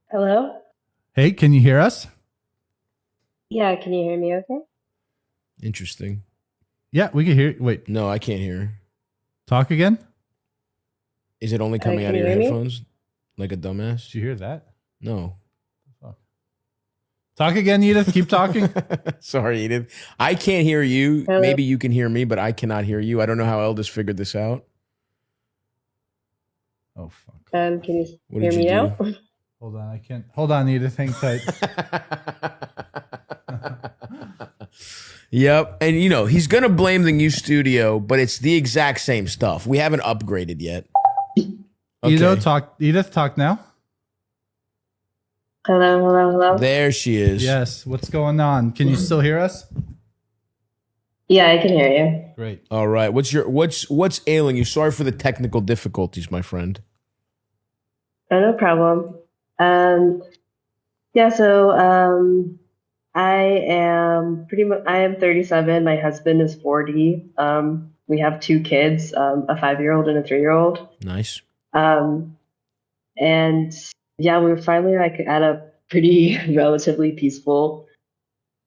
Hello? Hey, can you hear us? Yeah, can you hear me okay? Interesting. Yeah, we can hear. Wait, No, I can't hear. talk again? Is it only coming out Can of you your hear me? headphones like a dumbass? Did you hear that? No. Fuck. Talk again, Edith. Keep talking. Sorry, Edith. I can't hear you. Hello? Maybe you can hear me, but I cannot hear you. I don't know how Eldest figured this out. Oh, fuck. Can you What hear did you me do? now? Hold on. I can't. Hold on, Edith. Hang tight. Yep. And he's going to blame the new studio, but it's the exact same stuff. We haven't upgraded yet. Edith, talk now. Hello, hello, hello? There she is. Yes. What's going on? Can you still hear us? Yeah, I can hear you. Great. All right. What's ailing you? Sorry for the technical difficulties, my friend. Oh, no problem. Yeah, so I am 37. My husband is 40. We have two kids, a 5-year-old and a 3-year-old. Nice. And yeah, we were finally like at a pretty relatively peaceful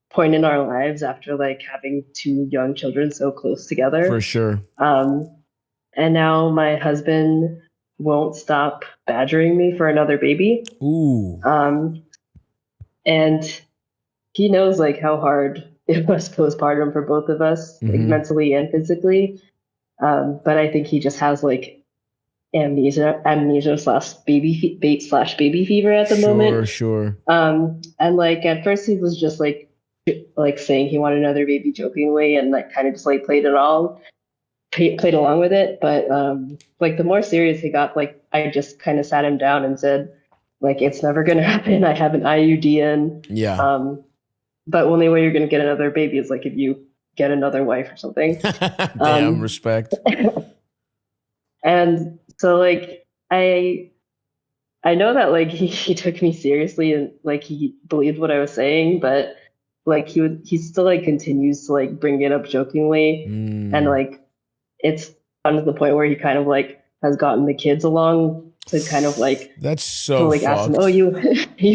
point in our lives after like having two young children so close together. For sure. And now my husband won't stop badgering me for another baby. Ooh. And he knows like how hard it was postpartum for both of us, like mentally and physically. But I think he just has like amnesia slash baby fever at the moment. Sure. And like at first he was just like saying he wanted another baby jokingly and like kind of just like played along with it. But like the more serious he got, like I just kind of sat him down and said, like, it's never gonna happen. I have an IUD in. Yeah. But only way you're gonna get another baby is like if you get another wife or something. Damn, respect. And so like I know that like he took me seriously and like he believed what I was saying, but like he still like continues to like bring it up jokingly and like it's gotten to the point where he kind of like has gotten the kids along to kind of like that's so like ask them, fucked. oh you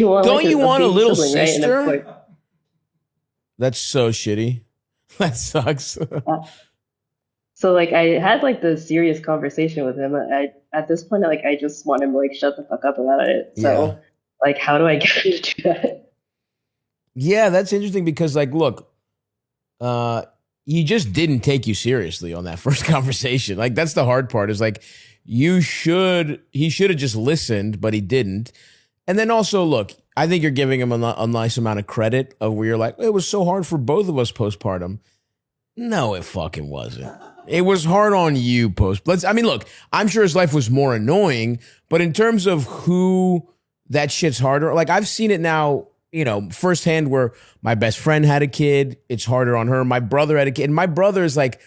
want don't like you want a big little sibling, right? And sister? it's like, that's so shitty. That sucks. so like I had like the serious conversation with him. At this point like I just want him to like shut the fuck up about it. So like how do I get him to do that? Yeah, that's interesting because like look, he just didn't take you seriously on that first conversation. Like that's the hard part is like he should have just listened, but he didn't. And then also look, I think you're giving him a nice amount of credit of where you're like, it was so hard for both of us postpartum. No, it fucking wasn't. It was hard on you I mean, look, I'm sure his life was more annoying, but in terms of who that shit's harder, like I've seen it now, firsthand where my best friend had a kid. It's harder on her. My brother had a kid. And my brother is like,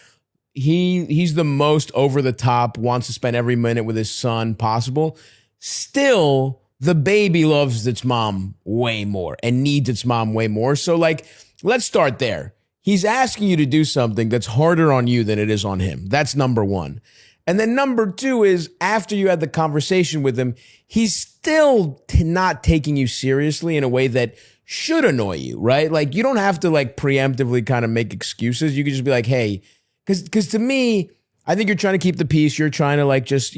he's the most over the top, wants to spend every minute with his son possible. Still, the baby loves its mom way more and needs its mom way more. So like, let's start there. He's asking you to do something that's harder on you than it is on him. That's number one. And then number two is after you had the conversation with him, he's still not taking you seriously in a way that should annoy you, right? Like you don't have to like preemptively kind of make excuses. You can just be like, hey, because to me, I think you're trying to keep the peace. You're trying to like just,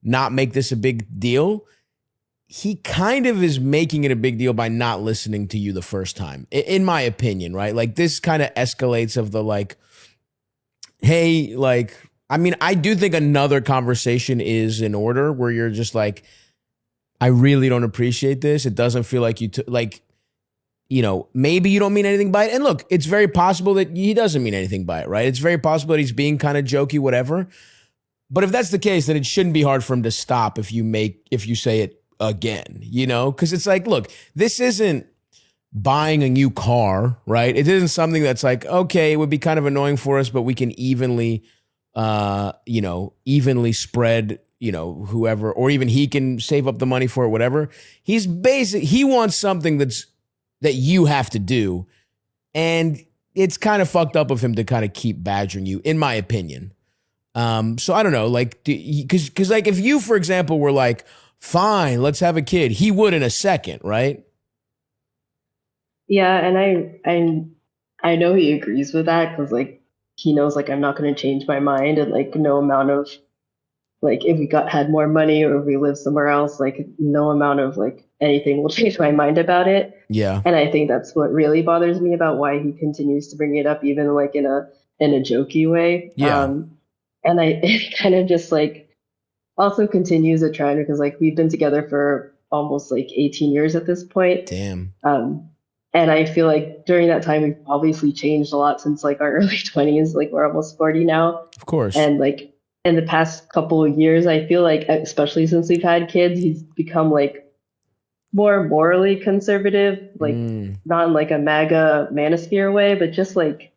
not make this a big deal. He kind of is making it a big deal by not listening to you the first time, in my opinion, right? Like this kind of escalates of the like, hey, like, I mean, I do think another conversation is in order where you're just like, I really don't appreciate this. It doesn't feel like maybe you don't mean anything by it. And look, it's very possible that he doesn't mean anything by it, right? It's very possible that he's being kind of jokey, whatever. But if that's the case, then it shouldn't be hard for him to stop if you say it again, because it's like, look, this isn't buying a new car, right? It isn't something that's like, okay, it would be kind of annoying for us, but we can evenly spread, whoever, or even he can save up the money for it, whatever. He wants something that you have to do. And it's kind of fucked up of him to kind of keep badgering you, in my opinion. So I don't know, like, because like if you, for example, were like, fine, let's have a kid, he would in a second, right? Yeah, and I know he agrees with that because like he knows like I'm not going to change my mind, and like no amount of like if we got had more money or if we lived somewhere else, like no amount of like anything will change my mind about it. Yeah. And I think that's what really bothers me about why he continues to bring it up, even like in a jokey way. Yeah. And I it kind of just like also continues a trend because like we've been together for almost like 18 years at this point. Damn. And I feel like during that time we've obviously changed a lot since like our early 20s. Like we're almost 40 now. Of course. And like in the past couple of years, I feel like, especially since we've had kids, he's become like more morally conservative, like not in like a MAGA manosphere way, but just like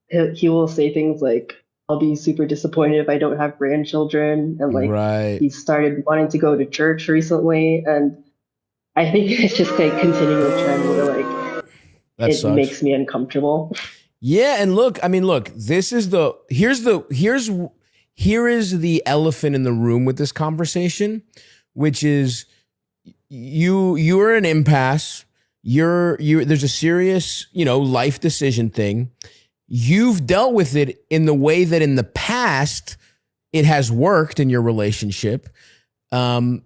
he will say things like, I'll be super disappointed if I don't have grandchildren. And like Right. he started wanting to go to church recently. And I think it's just like continuing a trend where like That it sucks. makes me uncomfortable. Yeah, and look, I mean, look, this is here is the elephant in the room with this conversation, which is you're an impasse. There's a serious, life decision thing. You've dealt with it in the way that in the past it has worked in your relationship. And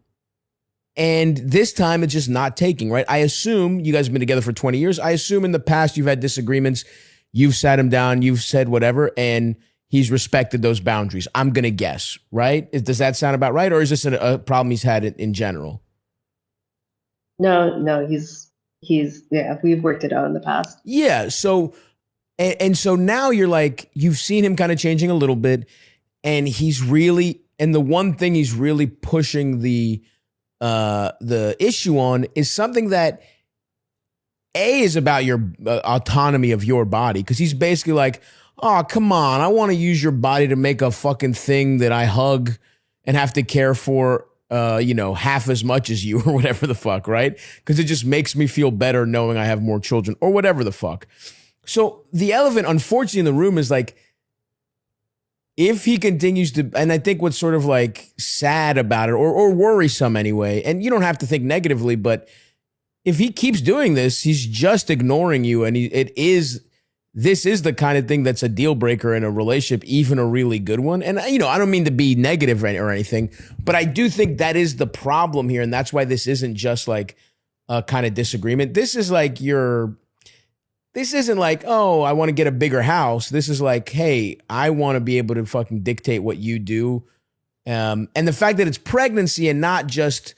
this time it's just not taking, right? I assume you guys have been together for 20 years. I assume in the past you've had disagreements. You've sat him down, you've said whatever, and he's respected those boundaries. I'm going to guess, right? Does that sound about right? Or is this a problem he's had in general? No, yeah, we've worked it out in the past. Yeah. So, and so now you're like, you've seen him kind of changing a little bit, and the one thing he's really pushing the issue on is something that is about your autonomy of your body. Cause he's basically like, oh, come on. I want to use your body to make a fucking thing that I hug and have to care for, half as much as you or whatever the fuck. Right. Cause it just makes me feel better knowing I have more children or whatever the fuck. So the elephant, unfortunately, in the room is like, if he continues to, and I think what's sort of like sad about it or worrisome anyway, and you don't have to think negatively, but if he keeps doing this, he's just ignoring you. And this is the kind of thing that's a deal breaker in a relationship, even a really good one. And, I don't mean to be negative or anything, but I do think that is the problem here. And that's why this isn't just like a kind of disagreement. This isn't like, oh, I want to get a bigger house. This is like, hey, I want to be able to fucking dictate what you do. And the fact that it's pregnancy and not just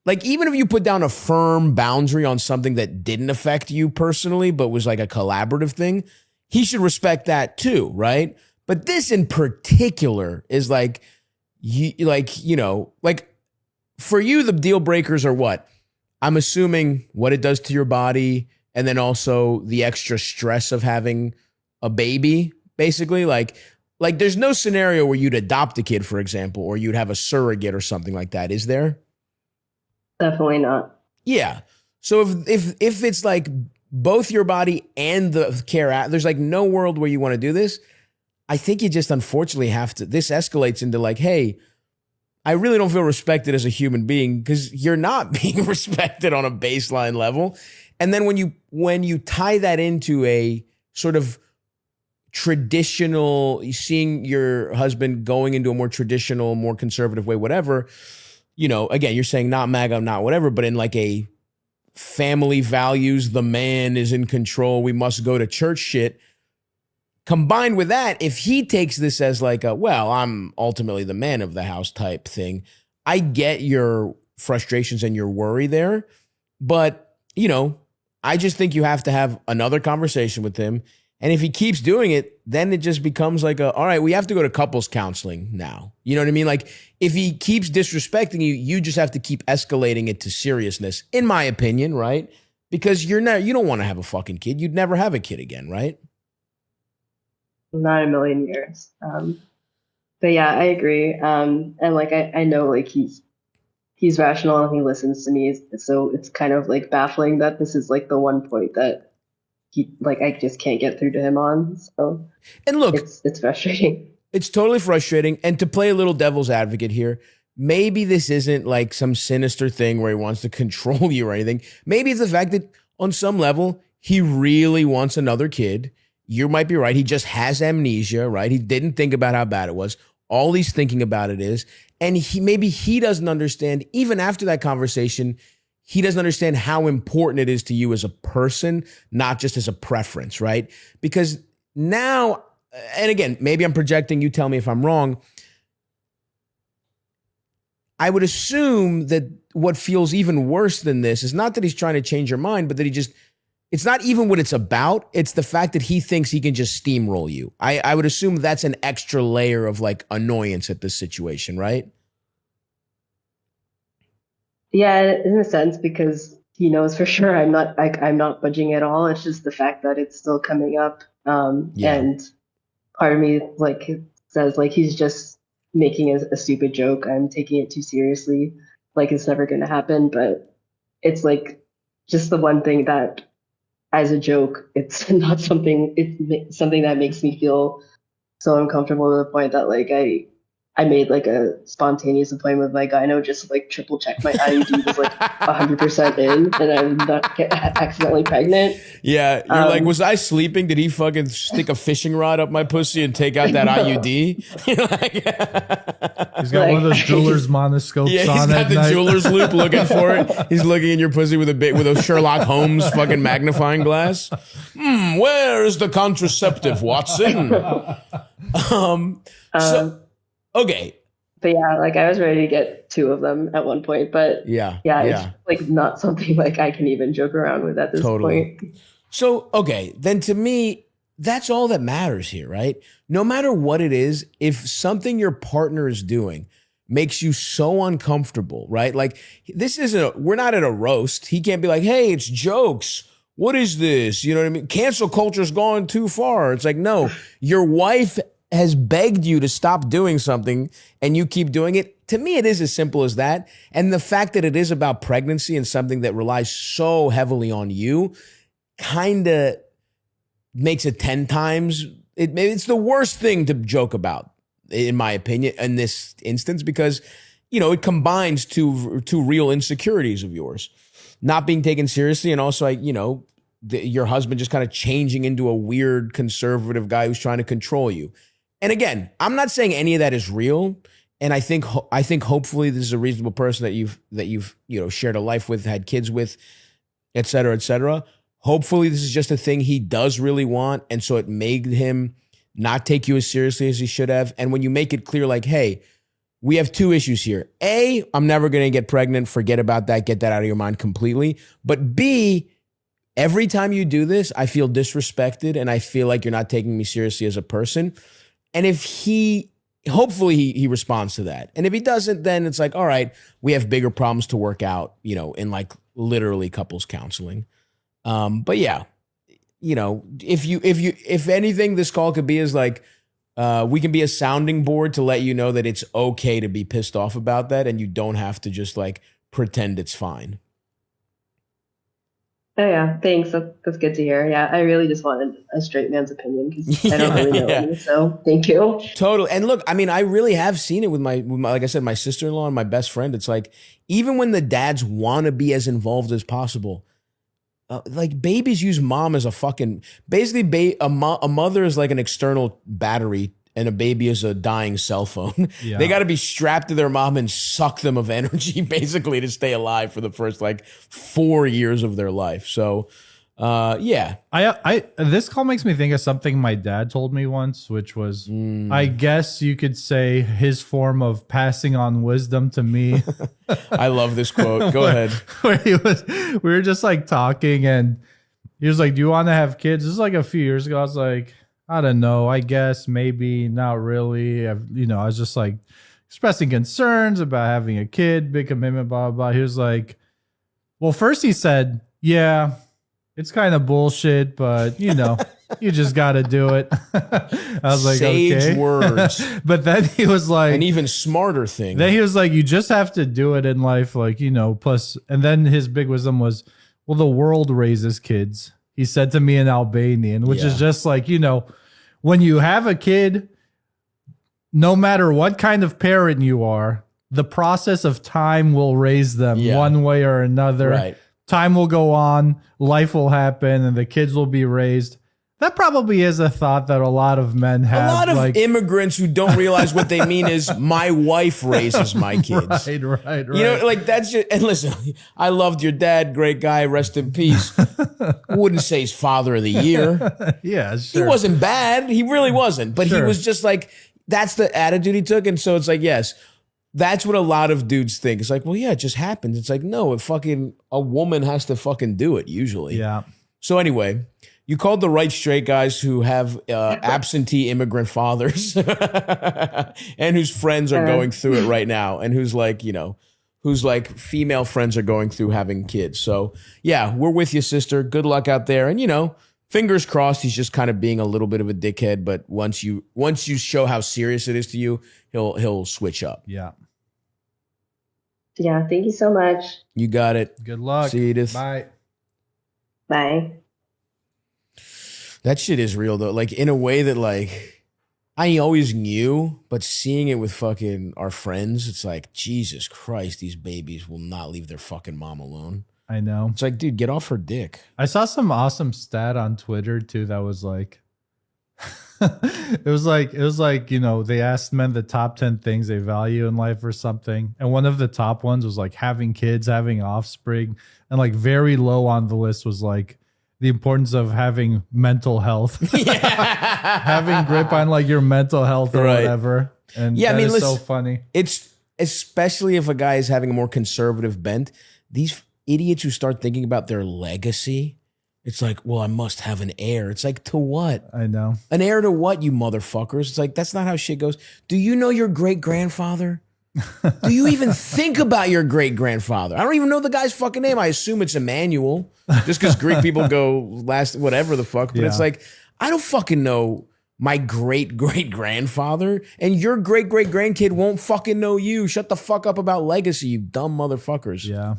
like, even if you put down a firm boundary on something that didn't affect you personally, but was like a collaborative thing, he should respect that too, right? But this in particular is like, for you, the deal breakers are what? I'm assuming what it does to your body, and then also the extra stress of having a baby, basically. Like there's no scenario where you'd adopt a kid, for example, or you'd have a surrogate or something like that, is there? Definitely not. Yeah. So if it's like both your body and the care, there's like no world where you want to do this. I think you just unfortunately have to, this escalates into like, hey, I really don't feel respected as a human being because you're not being respected on a baseline level. And then when you tie that into a sort of traditional, seeing your husband going into a more traditional, more conservative way, whatever, again, you're saying not MAGA, not whatever, but in like a family values, the man is in control, we must go to church shit. Combined with that, if he takes this as like well, I'm ultimately the man of the house type thing, I get your frustrations and your worry there. But, I just think you have to have another conversation with him. And if he keeps doing it, then it just becomes like all right, we have to go to couples counseling now. You know what I mean? Like if he keeps disrespecting you, you just have to keep escalating it to seriousness, in my opinion, right? Because you don't want to have a fucking kid. You'd never have a kid again, right? Not a million years. But yeah, I agree. And like I know like he's rational and he listens to me. So it's kind of like baffling that this is like the one point that I just can't get through to him on. So and look, it's frustrating. It's totally frustrating. And to play a little devil's advocate here, maybe this isn't like some sinister thing where he wants to control you or anything. Maybe it's the fact that on some level, he really wants another kid. You might be right. He just has amnesia, right? He didn't think about how bad it was. All he's thinking about it is, and maybe he doesn't understand, even after that conversation, he doesn't understand how important it is to you as a person, not just as a preference, right? Because now, and again, maybe I'm projecting, you tell me if I'm wrong. I would assume that what feels even worse than this is not that he's trying to change your mind, but that it's not even what it's about. It's the fact that he thinks he can just steamroll you. I would assume that's an extra layer of like annoyance at this situation, right? Yeah, in a sense, because he knows for sure I'm not budging at all. It's just the fact that it's still coming up. Yeah. And part of me like says like he's just making a stupid joke. I'm taking it too seriously. Like it's never going to happen. But it's like just the one thing that, as a joke, it's not something. It's something that makes me feel so uncomfortable to the point that like I made like a spontaneous appointment with my gyno just to like triple check my IUD was like 100% in and I'm not accidentally pregnant. Yeah, you're like, was I sleeping? Did he fucking stick a fishing rod up my pussy and take out that IUD? He's got one of those jeweler's monoscopes Yeah, on he's got at the night. jeweler's loop looking for it. He's looking in your pussy with a Sherlock Holmes fucking magnifying glass. Where is the contraceptive, Watson? Okay. But yeah, like I was ready to get two of them at one point, but Yeah. it's like not something like I can even joke around with at this point. So, okay, then to me, that's all that matters here, right? No matter what it is, if something your partner is doing makes you so uncomfortable, right? Like we're not at a roast. He can't be like, hey, it's jokes. What is this? You know what I mean? Cancel culture's gone too far. It's like, no, your wife has begged you to stop doing something and you keep doing it. To me, it is as simple as that. And the fact that it is about pregnancy and something that relies so heavily on you kind of makes it 10 times. It's the worst thing to joke about, in my opinion, in this instance, because, it combines two real insecurities of yours. Not being taken seriously and also, your husband just kind of changing into a weird conservative guy who's trying to control you. And again, I'm not saying any of that is real. And I think hopefully this is a reasonable person that you've shared a life with, had kids with, et cetera, et cetera. Hopefully this is just a thing he does really want. And so it made him not take you as seriously as he should have. And when you make it clear, like, hey, we have two issues here. A, I'm never going to get pregnant. Forget about that. Get that out of your mind completely. But B, every time you do this, I feel disrespected and I feel like you're not taking me seriously as a person. And if hopefully he responds to that. And if he doesn't, then it's like, all right, we have bigger problems to work out, in like literally couples counseling. But yeah, if anything, this call could be is like, we can be a sounding board to let you know that it's okay to be pissed off about that. And you don't have to just like pretend it's fine. Oh yeah, thanks. That's good to hear. Yeah, I really just wanted a straight man's opinion because I don't really know any, so thank you. Totally. And look, I mean, I really have seen it with my, like I said, my sister-in-law and my best friend. It's like, even when the dads want to be as involved as possible, like babies use mom as a fucking, basically a mother is like an external battery and a baby is a dying cell phone. Yeah. They got to be strapped to their mom and suck them of energy basically to stay alive for the first like 4 years of their life. So yeah. This call makes me think of something my dad told me once, which was, I guess you could say his form of passing on wisdom to me. I love this quote. Go ahead. We were just like talking and he was like, do you want to have kids? This is like a few years ago. I was like, I don't know. I guess maybe not really. I was just like expressing concerns about having a kid, big commitment, blah, blah, blah. He was like, well, first he said, yeah, it's kind of bullshit, but you just got to do it. I was like, sage okay. words. But then he was like, an even smarter thing. Then he was like, you just have to do it in life. Like, plus, and then his big wisdom was, well, the world raises kids. He said to me in Albanian, which is just like, when you have a kid, no matter what kind of parent you are, the process of time will raise them Yeah. one way or another. Right. Time will go on, life will happen, and the kids will be raised. That probably is a thought that a lot of men have. A lot of like, immigrants who don't realize what they mean is my wife raises my kids. right. You know, like that's just, and listen, I loved your dad, great guy, rest in peace. Wouldn't say he's father of the year. Yeah, sure. He wasn't bad. He really wasn't. But he Sure. was just like, that's the attitude he took. And so it's like, yes, that's what a lot of dudes think. It's like, well, yeah, it just happens. It's like, no, a woman has to fucking do it usually. Yeah. So anyway, you called the right straight guys who have absentee immigrant fathers and whose friends are going through it right now, and who's like, whose like female friends are going through having kids. So yeah, we're with you, sister. Good luck out there. And fingers crossed he's just kind of being a little bit of a dickhead, but once you show how serious it is to you, he'll switch up. Yeah. Yeah, thank you so much. You got it. Good luck. See you, Edith. Bye. Bye. That shit is real though. Like in a way that like I always knew, but seeing it with fucking our friends, it's like, Jesus Christ, these babies will not leave their fucking mom alone. I know. It's like, dude, get off her dick. I saw some awesome stat on Twitter too that was like it was like they asked men the top 10 things they value in life or something, and one of the top ones was like having kids, having offspring, and like very low on the list was like the importance of having mental health. Having grip on like your mental health or Right. whatever. And Yeah, I that mean, is so listen, funny. It's especially if a guy is having a more conservative bent. These idiots who start thinking about their legacy, it's like, well, I must have an heir. It's like, to what? I know. An heir to what, you motherfuckers? It's like, that's not how shit goes. Do you know your great grandfather? Do you even think about your great grandfather? I don't even know the guy's fucking name. I assume it's Emmanuel, just because Greek people go last, whatever the fuck. But it's Yeah. like, I don't fucking know my great great grandfather, and your great great grandkid won't fucking know you. Shut the fuck up about legacy, you dumb motherfuckers. Yeah.